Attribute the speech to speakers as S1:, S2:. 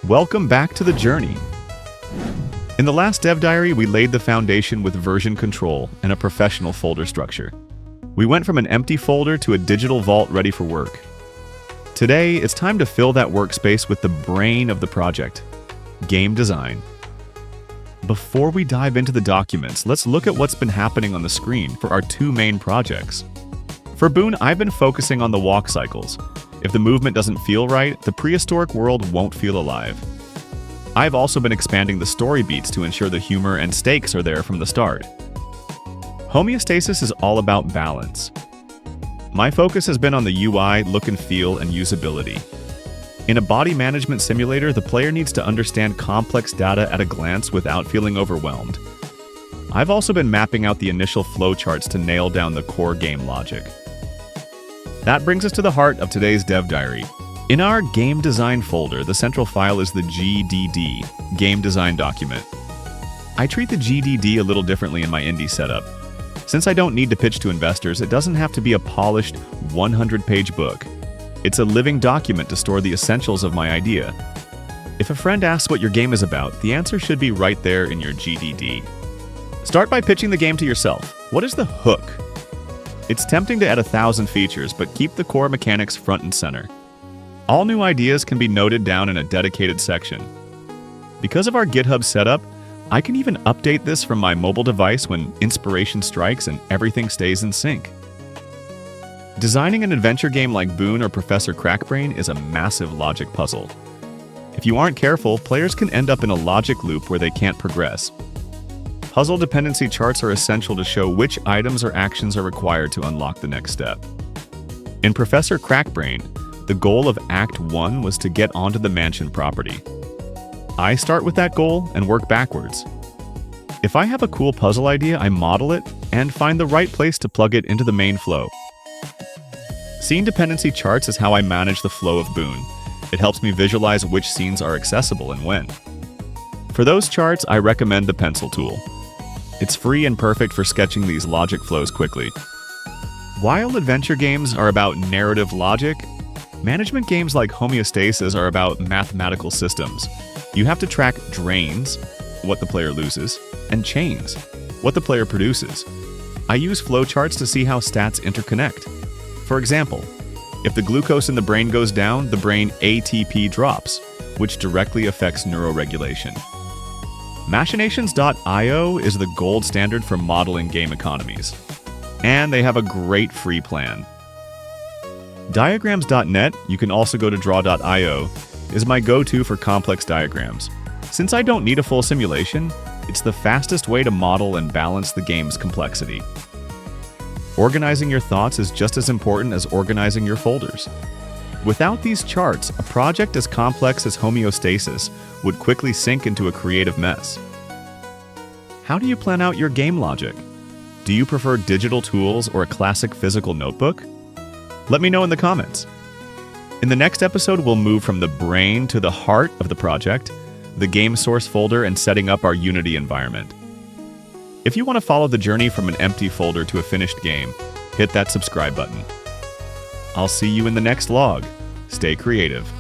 S1: Welcome back to the journey. In the last dev diary, we laid the foundation with version control and a professional folder structure. We went from an empty folder to a digital vault ready for work. Today, it's time to fill that workspace with the brain of the project, game design. Before we dive into the documents, let's look at what's been happening on the screen for our two main projects. For Boon, I've been focusing on the walk cycles. If the movement doesn't feel right, the prehistoric world won't feel alive. I've also been expanding the story beats to ensure the humor and stakes are there from the start. Homeostasis is all about balance. My focus has been on the UI, look and feel, and usability. In a body management simulator, the player needs to understand complex data at a glance without feeling overwhelmed. I've also been mapping out the initial flowcharts to nail down the core game logic. That brings us to the heart of today's dev diary. In our game design folder, the central file is the GDD, game design document. I treat the GDD a little differently in my indie setup. Since I don't need to pitch to investors, it doesn't have to be a polished 100-page book. It's a living document to store the essentials of my idea. If a friend asks what your game is about, the answer should be right there in your GDD. Start by pitching the game to yourself. What is the hook? It's tempting to add 1,000 features, but keep the core mechanics front and center. All new ideas can be noted down in a dedicated section. Because of our GitHub setup, I can even update this from my mobile device when inspiration strikes and everything stays in sync. Designing an adventure game like Boon or Professor Crackbrain is a massive logic puzzle. If you aren't careful, players can end up in a logic loop where they can't progress. Puzzle dependency charts are essential to show which items or actions are required to unlock the next step. In Professor Crackbrain, the goal of Act 1 was to get onto the mansion property. I start with that goal and work backwards. If I have a cool puzzle idea, I model it and find the right place to plug it into the main flow. Scene-dependency charts is how I manage the flow of Boon. It helps me visualize which scenes are accessible and when. For those charts, I recommend the pencil tool. It's free and perfect for sketching these logic flows quickly. While adventure games are about narrative logic, management games like Homeostasis are about mathematical systems. You have to track drains, what the player loses, and chains, what the player produces. I use flowcharts to see how stats interconnect. For example, if the glucose in the brain goes down, the brain ATP drops, which directly affects neuroregulation. Machinations.io is the gold standard for modeling game economies, and they have a great free plan. Diagrams.net, you can also go to draw.io, is my go-to for complex diagrams. Since I don't need a full simulation, it's the fastest way to model and balance the game's complexity. Organizing your thoughts is just as important as organizing your folders. Without these charts, a project as complex as Homeostasis would quickly sink into a creative mess. How do you plan out your game logic? Do you prefer digital tools or a classic physical notebook? Let me know in the comments. In the next episode, we'll move from the brain to the heart of the project, the game source folder, and setting up our Unity environment. If you want to follow the journey from an empty folder to a finished game, hit that subscribe button. I'll see you in the next log. Stay creative.